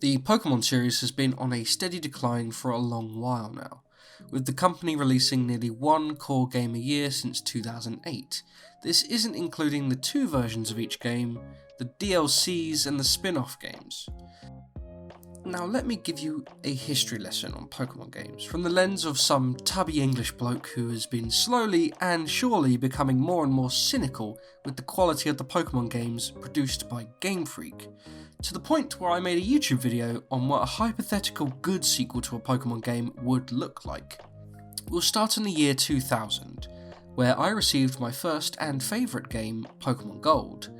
The Pokémon series has been on a steady decline for a long while now, with the company releasing nearly one core game a year since 2008. This isn't including the two versions of each game, the DLCs and the spin-off games. Now let me give you a history lesson on Pokémon games, from the lens of some tubby English bloke who has been slowly and surely becoming more and more cynical with the quality of the Pokémon games produced by Game Freak, to the point where I made a YouTube video on what a hypothetical good sequel to a Pokémon game would look like. We'll start in the year 2000, where I received my first and favourite game, Pokémon Gold.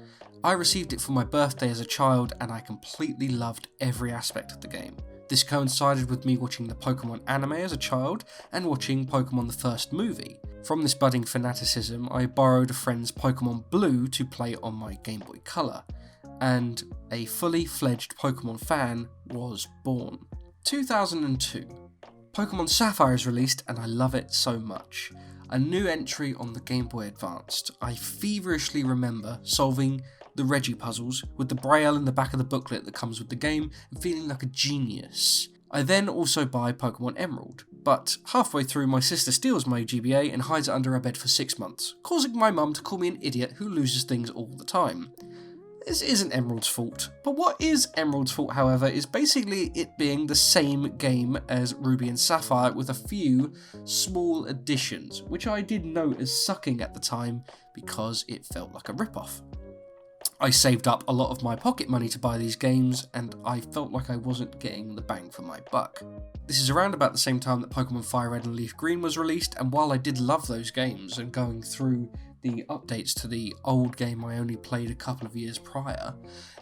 I received it for my birthday as a child and I completely loved every aspect of the game. This coincided with me watching the Pokémon anime as a child and watching Pokémon the first movie. From this budding fanaticism, I borrowed a friend's Pokémon Blue to play on my Game Boy Color, and a fully fledged Pokémon fan was born. 2002. Pokémon Sapphire is released and I love it so much. A new entry on the Game Boy Advanced. I feverishly remember solving the Reggie puzzles with the braille in the back of the booklet that comes with the game and feeling like a genius. I then also buy Pokémon Emerald, but halfway through my sister steals my GBA and hides it under her bed for 6 months, causing my mum to call me an idiot who loses things all the time. This isn't Emerald's fault, but what is Emerald's fault, however, is basically it being the same game as Ruby and Sapphire with a few small additions, which I did note as sucking at the time because it felt like a rip-off. I saved up a lot of my pocket money to buy these games, and I felt like I wasn't getting the bang for my buck. This is around about the same time that Pokémon Fire Red and Leaf Green was released, and while I did love those games and going through the updates to the old game I only played a couple of years prior,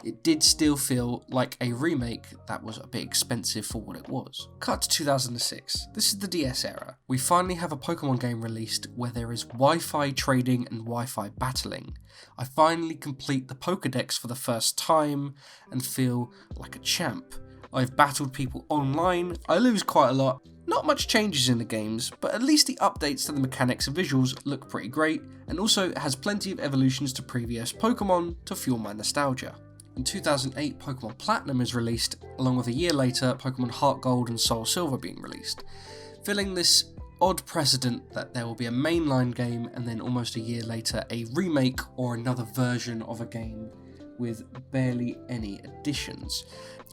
it did still feel like a remake that was a bit expensive for what it was. Cut to 2006. This is the DS era. We finally have a Pokemon game released where there is Wi-Fi trading and Wi-Fi battling. I finally complete the Pokédex for the first time and feel like a champ. I've battled people online, I lose quite a lot. Not much changes in the games, but at least the updates to the mechanics and visuals look pretty great, and also it has plenty of evolutions to previous Pokemon to fuel my nostalgia. In 2008, Pokemon Platinum is released, along with a year later Pokemon Heart Gold and Soul Silver being released, filling this odd precedent that there will be a mainline game and then almost a year later a remake or another version of a game with barely any additions.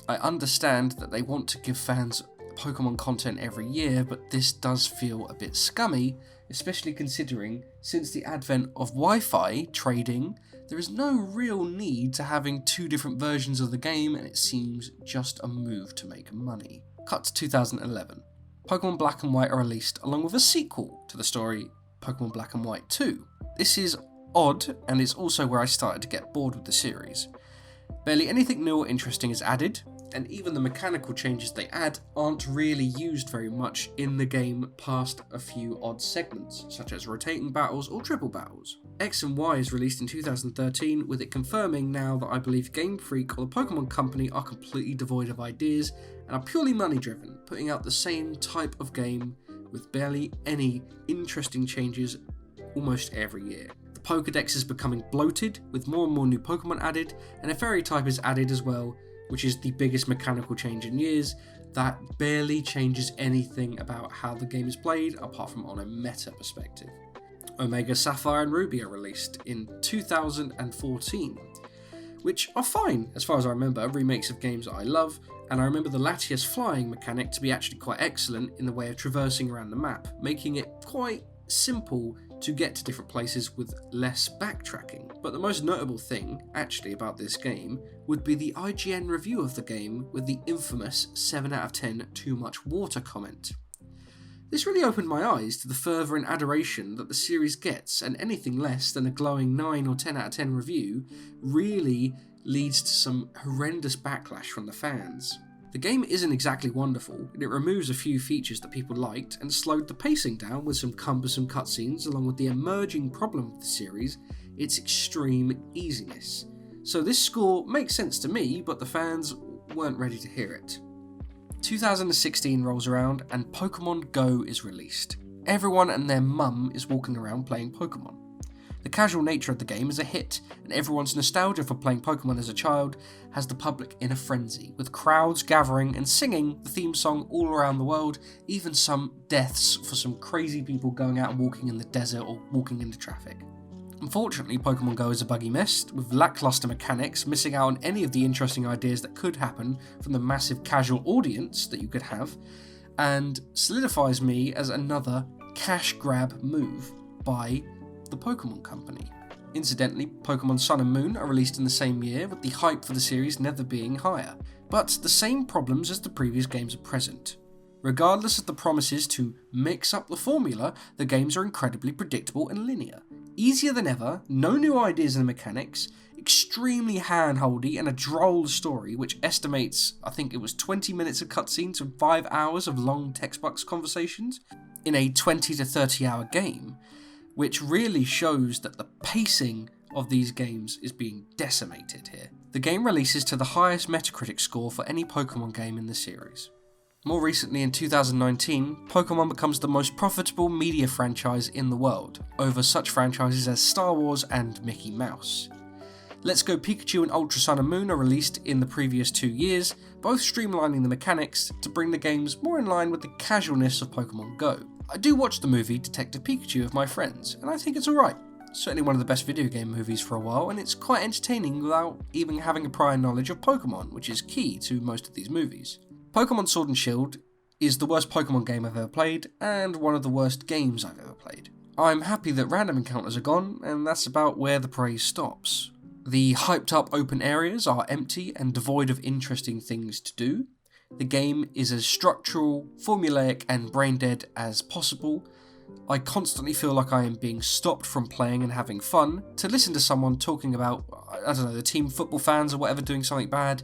I understand that they want to give fans Pokemon content every year, but this does feel a bit scummy, especially considering since the advent of Wi-Fi trading, there is no real need to having two different versions of the game, and it seems just a move to make money. Cut to 2011. Pokemon Black and White are released along with a sequel to the story, Pokemon Black and White 2. This is odd, and it's also where I started to get bored with the series. Barely anything new or interesting is added, and even the mechanical changes they add aren't really used very much in the game past a few odd segments, such as rotating battles or triple battles. X and Y is released in 2013, with it confirming now that I believe Game Freak or the Pokemon Company are completely devoid of ideas and are purely money driven, putting out the same type of game with barely any interesting changes almost every year. The Pokédex is becoming bloated, with more and more new Pokemon added, and a fairy type is added as well, which is the biggest mechanical change in years, that barely changes anything about how the game is played, apart from on a meta perspective. Omega Sapphire and Ruby are released in 2014, which are fine, as far as I remember, remakes of games that I love, and I remember the Latias flying mechanic to be actually quite excellent in the way of traversing around the map, making it quite simple to get to different places with less backtracking. But the most notable thing, actually, about this game would be the IGN review of the game with the infamous 7 out of 10 too much water comment. This really opened my eyes to the fervour and adoration that the series gets, and anything less than a glowing 9 or 10 out of 10 review really leads to some horrendous backlash from the fans. The game isn't exactly wonderful, and it removes a few features that people liked and slowed the pacing down with some cumbersome cutscenes, along with the emerging problem of the series, its extreme easiness. So this score makes sense to me, but the fans weren't ready to hear it. 2016 rolls around and Pokemon Go is released. Everyone and their mum is walking around playing Pokemon. The casual nature of the game is a hit, and everyone's nostalgia for playing Pokémon as a child has the public in a frenzy, with crowds gathering and singing the theme song all around the world, even some deaths for some crazy people going out and walking in the desert or walking into traffic. Unfortunately, Pokémon Go is a buggy mess, with lackluster mechanics, missing out on any of the interesting ideas that could happen from the massive casual audience that you could have, and solidifies me as another cash grab move by the Pokémon Company. Incidentally, Pokémon Sun and Moon are released in the same year, with the hype for the series never being higher, but the same problems as the previous games are present. Regardless of the promises to mix up the formula, the games are incredibly predictable and linear. Easier than ever, no new ideas in the mechanics, extremely hand-holdy, and a droll story which estimates, I think it was 20 minutes of cutscenes and 5 hours of long text box conversations in a 20 to 30 hour game, which really shows that the pacing of these games is being decimated here. The game releases to the highest Metacritic score for any Pokémon game in the series. More recently, in 2019, Pokémon becomes the most profitable media franchise in the world, over such franchises as Star Wars and Mickey Mouse. Let's Go Pikachu and Ultra Sun and Moon are released in the previous 2 years, both streamlining the mechanics to bring the games more in line with the casualness of Pokémon Go. I do watch the movie Detective Pikachu with my friends, and I think it's alright. Certainly one of the best video game movies for a while, and it's quite entertaining without even having a prior knowledge of Pokémon, which is key to most of these movies. Pokémon Sword and Shield is the worst Pokémon game I've ever played, and one of the worst games I've ever played. I'm happy that random encounters are gone, and that's about where the praise stops. The hyped up open areas are empty and devoid of interesting things to do. The game is as structural, formulaic, and brain dead as possible. I constantly feel like I am being stopped from playing and having fun to listen to someone talking about, I don't know, the team football fans or whatever doing something bad.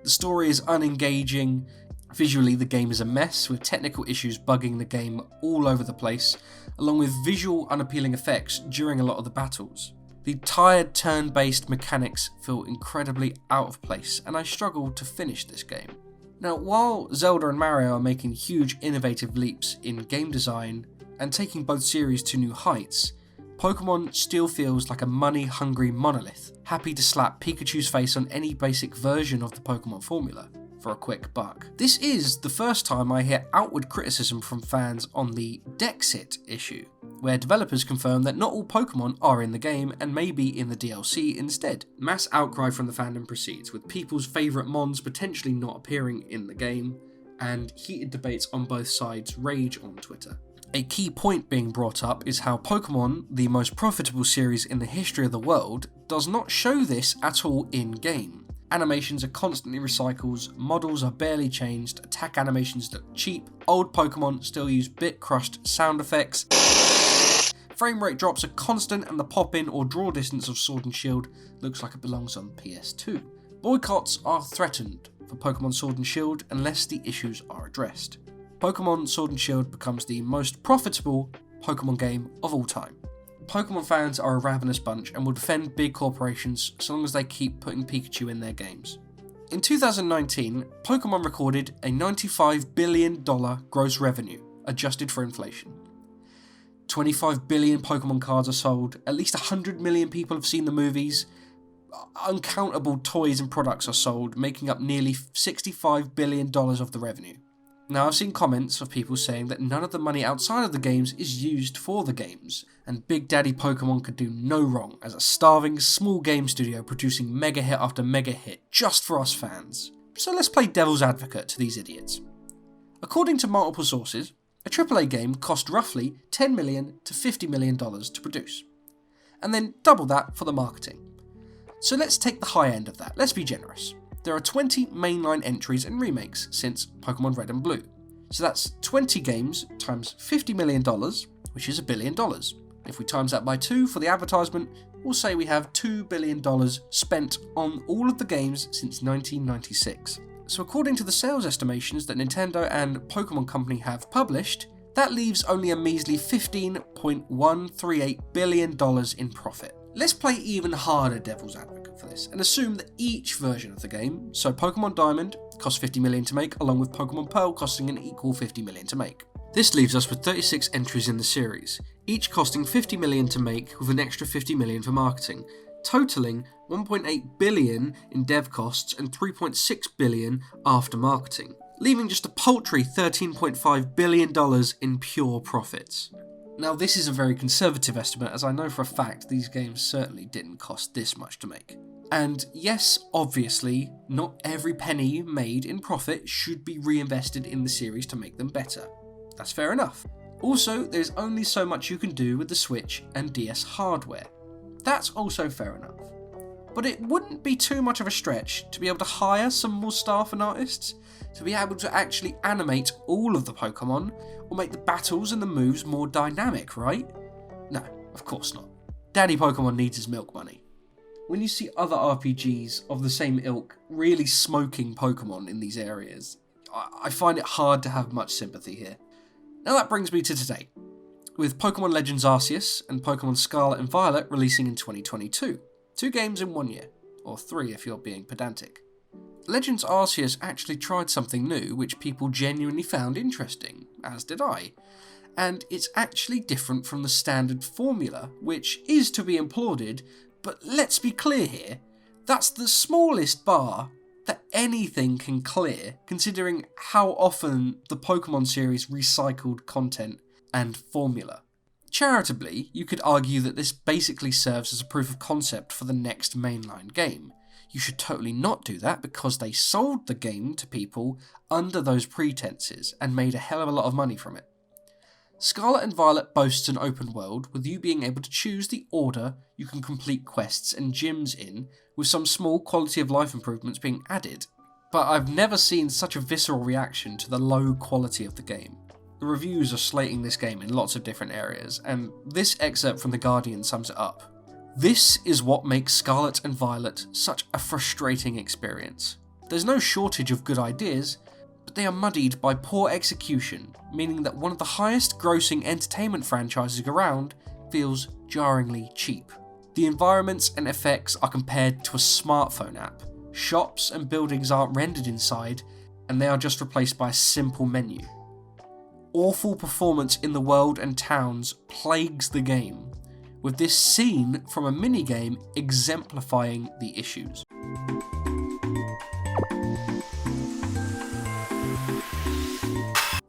The story is unengaging. Visually, the game is a mess, with technical issues bugging the game all over the place, along with visual unappealing effects during a lot of the battles. The tired turn-based mechanics feel incredibly out of place, and I struggle to finish this game. Now, while Zelda and Mario are making huge innovative leaps in game design and taking both series to new heights, Pokémon still feels like a money-hungry monolith, happy to slap Pikachu's face on any basic version of the Pokémon formula for a quick buck. This is the first time I hear outward criticism from fans on the Dexit issue, where developers confirm that not all Pokémon are in the game and may be in the DLC instead. Mass outcry from the fandom proceeds, with people's favourite Mons potentially not appearing in the game, and heated debates on both sides rage on Twitter. A key point being brought up is how Pokémon, the most profitable series in the history of the world, does not show this at all in-game. Animations are constantly recycled, models are barely changed, attack animations look cheap, old Pokémon still use bit-crushed sound effects, frame rate drops are constant, and the pop-in or draw distance of Sword and Shield looks like it belongs on PS2. Boycotts are threatened for Pokémon Sword and Shield unless the issues are addressed. Pokémon Sword and Shield becomes the most profitable Pokémon game of all time. Pokémon fans are a ravenous bunch and will defend big corporations so long as they keep putting Pikachu in their games. In 2019, Pokémon recorded a $95 billion gross revenue, adjusted for inflation. 25 billion Pokémon cards are sold, at least 100 million people have seen the movies, uncountable toys and products are sold, making up nearly $65 billion of the revenue. Now, I've seen comments of people saying that none of the money outside of the games is used for the games, and Big Daddy Pokémon could do no wrong as a starving, small game studio producing mega hit after mega hit just for us fans. So let's play devil's advocate to these idiots. According to multiple sources, a AAA game cost roughly $10 million to $50 million to produce, and then double that for the marketing. So let's take the high end of that, let's be generous. There are 20 mainline entries and remakes since Pokémon Red and Blue. So that's 20 games times $50 million, which is $1 billion. If we times that by 2 for the advertisement, we'll say we have $2 billion spent on all of the games since 1996. So according to the sales estimations that Nintendo and Pokémon Company have published, that leaves only a measly $15.138 billion in profit. Let's play even harder devil's advocate for this and assume that each version of the game, so Pokémon Diamond cost $50 million to make, along with Pokémon Pearl costing an equal $50 million to make. This leaves us with 36 entries in the series. each costing $50 million to make with an extra $50 million for marketing, totaling $1.8 billion in dev costs and $3.6 billion after marketing, leaving just a paltry $13.5 billion in pure profits. Now, this is a very conservative estimate, as I know for a fact these games certainly didn't cost this much to make. And yes, obviously, not every penny made in profit should be reinvested in the series to make them better. That's fair enough. Also, there's only so much you can do with the Switch and DS hardware. That's also fair enough. But it wouldn't be too much of a stretch to be able to hire some more staff and artists to be able to actually animate all of the Pokémon or make the battles and the moves more dynamic, right? No, of course not. Daddy Pokémon needs his milk money. When you see other RPGs of the same ilk really smoking Pokémon in these areas, I find it hard to have much sympathy here. Now that brings me to today, with Pokémon Legends Arceus and Pokémon Scarlet and Violet releasing in 2022. 2 games in 1 year, or 3 if you're being pedantic. Legends Arceus actually tried something new which people genuinely found interesting, as did I. And it's actually different from the standard formula, which is to be applauded, but let's be clear here, that's the smallest bar that anything can clear, considering how often the Pokémon series recycled content and formula. Charitably, you could argue that this basically serves as a proof of concept for the next mainline game. You should totally not do that because they sold the game to people under those pretenses and made a hell of a lot of money from it. Scarlet and Violet boasts an open world with you being able to choose the order you can complete quests and gyms in, with some small quality of life improvements being added. But I've never seen such a visceral reaction to the low quality of the game. The reviews are slating this game in lots of different areas, and this excerpt from The Guardian sums it up. This is what makes Scarlet and Violet such a frustrating experience. There's no shortage of good ideas, but they are muddied by poor execution, meaning that one of the highest grossing entertainment franchises around feels jarringly cheap. The environments and effects are compared to a smartphone app. Shops and buildings aren't rendered inside, and they are just replaced by a simple menu. Awful performance in the world and towns plagues the game, with this scene from a minigame exemplifying the issues.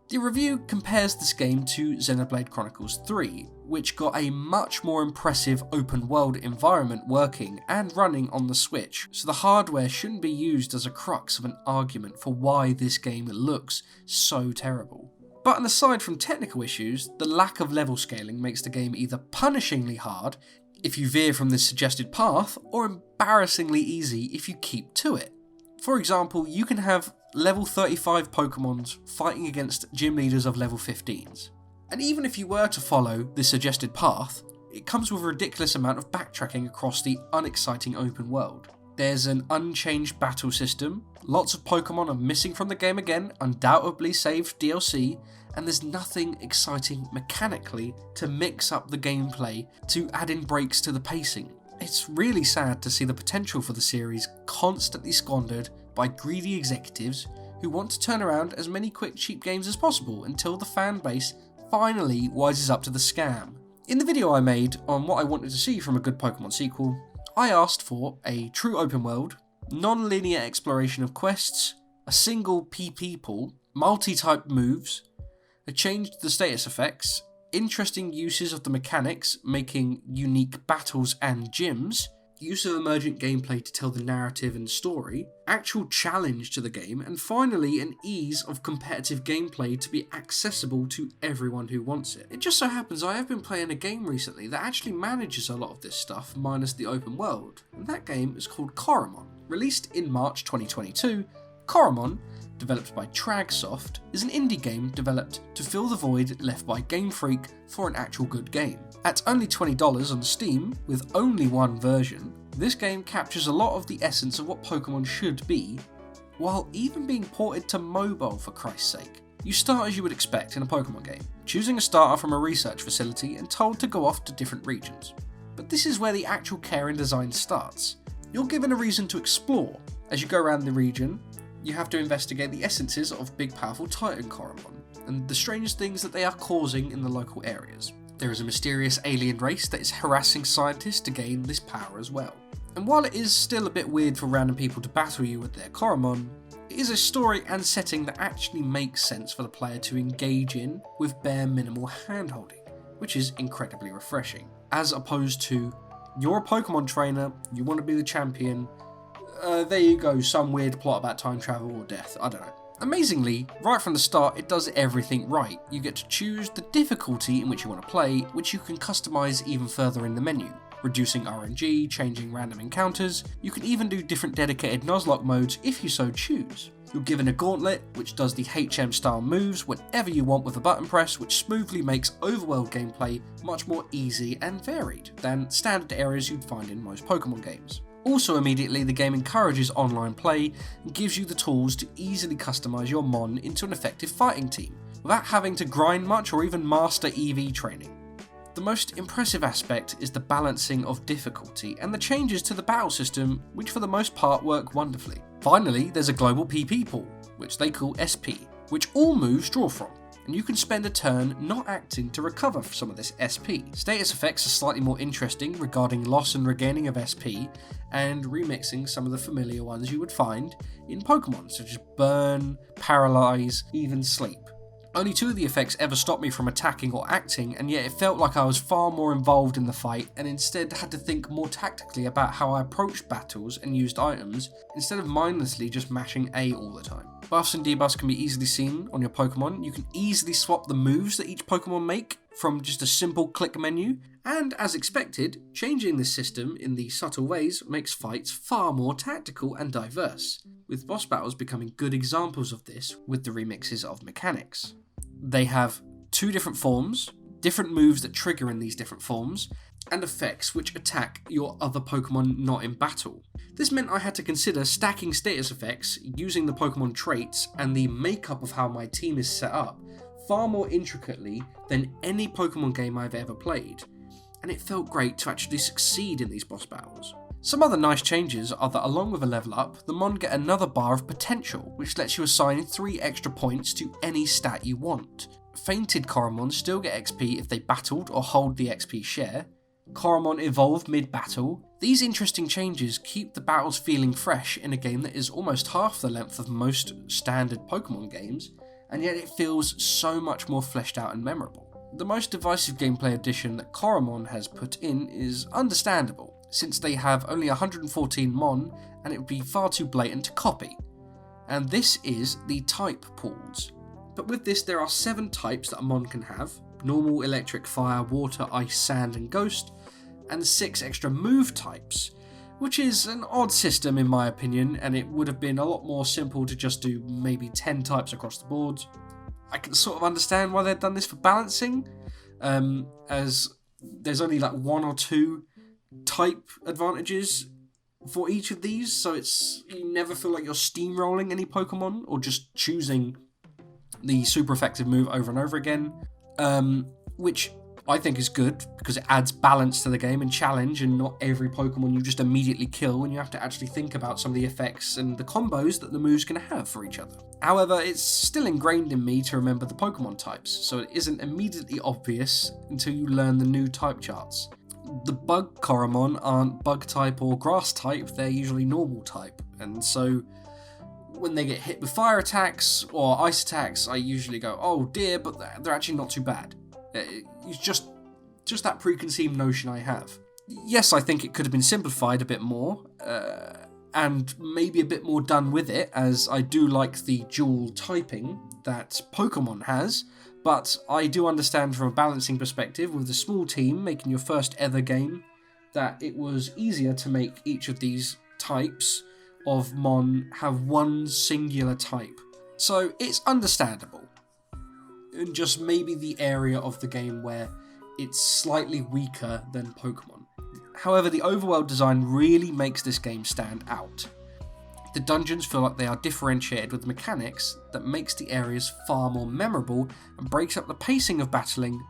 The review compares this game to Xenoblade Chronicles 3, which got a much more impressive open world environment working and running on the Switch, so the hardware shouldn't be used as a crux of an argument for why this game looks so terrible. But aside from technical issues, the lack of level scaling makes the game either punishingly hard if you veer from the suggested path, or embarrassingly easy if you keep to it. For example, you can have level 35 Pokémons fighting against gym leaders of level 15s. And even if you were to follow the suggested path, it comes with a ridiculous amount of backtracking across the unexciting open world. There's an unchanged battle system, lots of Pokémon are missing from the game again, undoubtedly saved DLC, and there's nothing exciting mechanically to mix up the gameplay to add in breaks to the pacing. It's really sad to see the potential for the series constantly squandered by greedy executives who want to turn around as many quick cheap games as possible until the fan base finally wises up to the scam. In the video I made on what I wanted to see from a good Pokémon sequel, I asked for a true open world, non-linear exploration of quests, a single PP pool, multi-type moves, a change to the status effects, interesting uses of the mechanics, making unique battles and gyms, use of emergent gameplay to tell the narrative and story, actual challenge to the game, and finally an ease of competitive gameplay to be accessible to everyone who wants it. It just so happens I have been playing a game recently that actually manages a lot of this stuff minus the open world, and that game is called Coromon. Released in March 2022, Coromon, developed by Tragsoft, is an indie game developed to fill the void left by Game Freak for an actual good game. At only $20 on Steam, with only one version, this game captures a lot of the essence of what Pokémon should be, while even being ported to mobile for Christ's sake. You start as you would expect in a Pokémon game, choosing a starter from a research facility and told to go off to different regions. But this is where the actual care and design starts. You're given a reason to explore. As you go around the region, you have to investigate the essences of big powerful Titan Coromon, and the strange things that they are causing in the local areas. There is a mysterious alien race that is harassing scientists to gain this power as well. And while it is still a bit weird for random people to battle you with their Coromon, it is a story and setting that actually makes sense for the player to engage in with bare minimal handholding, which is incredibly refreshing. As opposed to, you're a Pokemon trainer, you want to be the champion, there you go, some weird plot about time travel or death, I don't know. Amazingly, right from the start, it does everything right. You get to choose the difficulty in which you want to play, which you can customize even further in the menu, reducing RNG, changing random encounters. You can even do different dedicated Nuzlocke modes if you so choose. You're given a gauntlet, which does the HM style moves whenever you want with a button press, which smoothly makes overworld gameplay much more easy and varied than standard areas you'd find in most Pokemon games. Also immediately, the game encourages online play and gives you the tools to easily customize your Mon into an effective fighting team, without having to grind much or even master EV training. The most impressive aspect is the balancing of difficulty and the changes to the battle system, which for the most part work wonderfully. Finally, there's a global PP pool, which they call SP, which all moves draw from, and you can spend a turn not acting to recover some of this SP. Status effects are slightly more interesting regarding loss and regaining of SP, and remixing some of the familiar ones you would find in Pokemon, such as Burn, Paralyze, even Sleep. Only 2 of the effects ever stopped me from attacking or acting, and yet it felt like I was far more involved in the fight and instead had to think more tactically about how I approached battles and used items, instead of mindlessly just mashing A all the time. Buffs and debuffs can be easily seen on your Pokemon. You can easily swap the moves that each Pokemon make from just a simple click menu, and as expected, changing this system in these subtle ways makes fights far more tactical and diverse, with boss battles becoming good examples of this with the remixes of mechanics. They have 2 different forms, different moves that trigger in these different forms, and effects which attack your other Pokemon not in battle. This meant I had to consider stacking status effects, using the Pokemon traits and the makeup of how my team is set up far more intricately than any Pokemon game I've ever played, and it felt great to actually succeed in these boss battles. Some other nice changes are that along with a level up, the Mon get another bar of potential, which lets you assign 3 extra points to any stat you want. Fainted Coromon still get XP if they battled or hold the XP share. Coromon evolve mid-battle. These interesting changes keep the battles feeling fresh in a game that is almost half the length of most standard Pokemon games, and yet it feels so much more fleshed out and memorable. The most divisive gameplay addition that Coromon has put in is understandable, since they have only 114 Mon and it would be far too blatant to copy. And this is the type pools. But with this there are 7 types that a Mon can have: normal, electric, fire, water, ice, sand and ghost, and 6 extra move types, which is an odd system in my opinion, and it would have been a lot more simple to just do maybe 10 types across the board. I can sort of understand why they've done this for balancing, as there's only like 1 or 2 type advantages for each of these, so you never feel like you're steamrolling any Pokemon or just choosing the super effective move over and over again, which I think is good because it adds balance to the game and challenge, and not every Pokemon you just immediately kill, and you have to actually think about some of the effects and the combos that the moves can have for each other. However, it's still ingrained in me to remember the Pokemon types, so it isn't immediately obvious until you learn the new type charts. The bug Coromon aren't bug type or grass type, they're usually normal type, and so when they get hit with fire attacks or ice attacks, I usually go, oh dear, but they're actually not too bad. It's just that preconceived notion I have. Yes, I think it could have been simplified a bit more, and maybe a bit more done with it, as I do like the dual typing that Pokemon has, but I do understand from a balancing perspective, with a small team making your first ever game, that it was easier to make each of these types of Mon have one singular type. So it's understandable. And just maybe the area of the game where it's slightly weaker than Pokemon. However, the overworld design really makes this game stand out. The dungeons feel like they are differentiated with mechanics that makes the areas far more memorable and breaks up the pacing of battling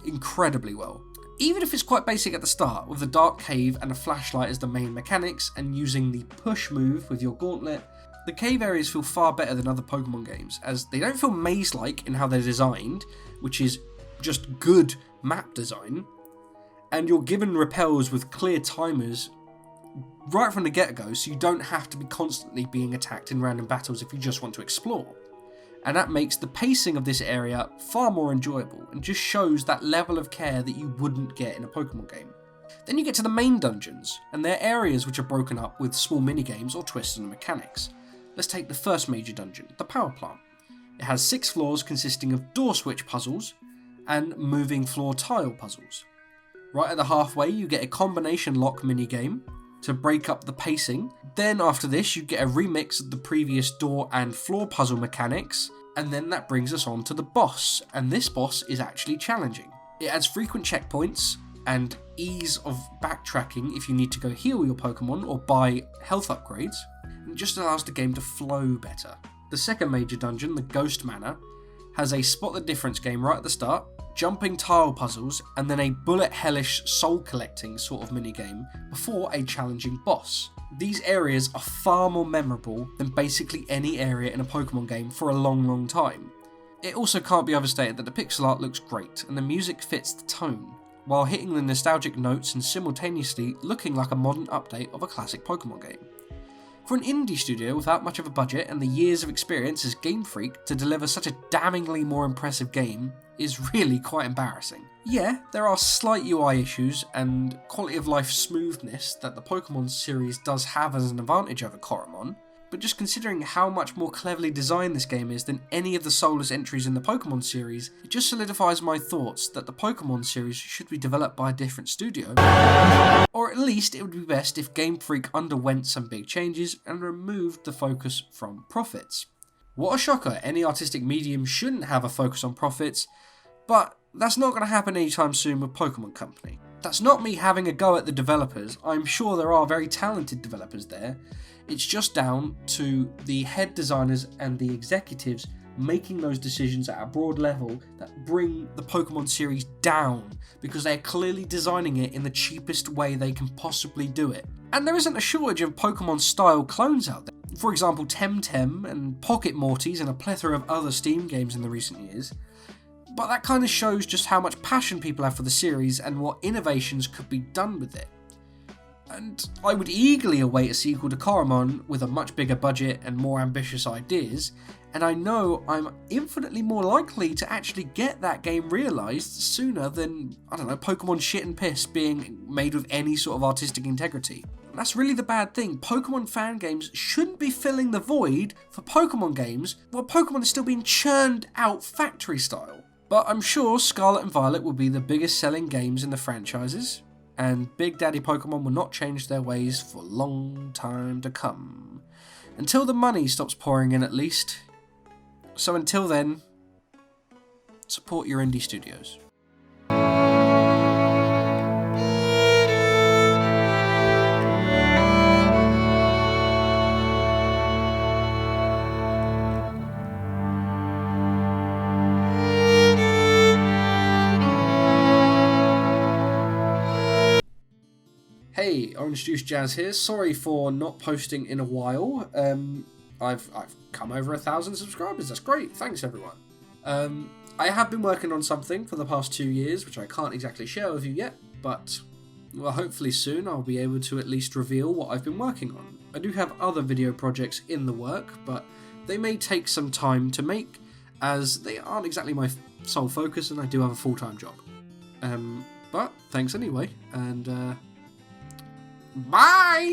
incredibly well. Even if it's quite basic at the start, with the dark cave and a flashlight as the main mechanics and using the push move with your gauntlet, the cave areas feel far better than other Pokemon games, as they don't feel maze-like in how they're designed, which is just good map design, and you're given repels with clear timers right from the get-go, so you don't have to be constantly being attacked in random battles if you just want to explore. And that makes the pacing of this area far more enjoyable, and just shows that level of care that you wouldn't get in a Pokemon game. Then you get to the main dungeons, and they're areas which are broken up with small minigames or twists in the mechanics. Let's take the first major dungeon, the power plant. It has 6 floors consisting of door switch puzzles and moving floor tile puzzles. Right at the halfway you get a combination lock minigame to break up the pacing. Then after this you get a remix of the previous door and floor puzzle mechanics, and then that brings us on to the boss, and this boss is actually challenging. It adds frequent checkpoints and ease of backtracking if you need to go heal your Pokemon or buy health upgrades, and it just allows the game to flow better. The second major dungeon, the Ghost Manor, has a spot the difference game right at the start, jumping tile puzzles, and then a bullet hellish soul collecting sort of minigame before a challenging boss. These areas are far more memorable than basically any area in a Pokemon game for a long time. It also can't be overstated that the pixel art looks great and the music fits the tone, while hitting the nostalgic notes and simultaneously looking like a modern update of a classic Pokemon game. For an indie studio without much of a budget and the years of experience as Game Freak to deliver such a damningly more impressive game is really quite embarrassing. Yeah, there are slight UI issues and quality of life smoothness that the Pokemon series does have as an advantage over Coromon, but just considering how much more cleverly designed this game is than any of the soulless entries in the Pokemon series, it just solidifies my thoughts that the Pokemon series should be developed by a different studio. Or at least it would be best if Game Freak underwent some big changes and removed the focus from profits. What a shocker, any artistic medium shouldn't have a focus on profits, but that's not going to happen anytime soon with Pokemon Company. That's not me having a go at the developers, I'm sure there are very talented developers there. It's just down to the head designers and the executives making those decisions at a broad level that bring the Pokemon series down, because they're clearly designing it in the cheapest way they can possibly do it. And there isn't a shortage of Pokemon style clones out there. For example, Temtem and Pocket Mortys and a plethora of other Steam games in the recent years. But that kind of shows just how much passion people have for the series and what innovations could be done with it. And I would eagerly await a sequel to Coromon with a much bigger budget and more ambitious ideas, and I know I'm infinitely more likely to actually get that game realised sooner than, I don't know, Pokemon shit and piss being made with any sort of artistic integrity. And that's really the bad thing. Pokemon fan games shouldn't be filling the void for Pokemon games while Pokemon is still being churned out factory style. But I'm sure Scarlet and Violet will be the biggest selling games in the franchises, and Big Daddy Pokemon will not change their ways for a long time to come. Until the money stops pouring in at least. So until then, support your indie studios. Hey, OrangeJuiceJaz here. Sorry for not posting in a while. I've come over 1,000 subscribers. That's great. Thanks, everyone. I have been working on something for the past 2 years, which I can't exactly share with you yet, but well, hopefully soon I'll be able to at least reveal what I've been working on. I do have other video projects in the work, but they may take some time to make, as they aren't exactly my sole focus, and I do have a full-time job. But thanks anyway, and bye!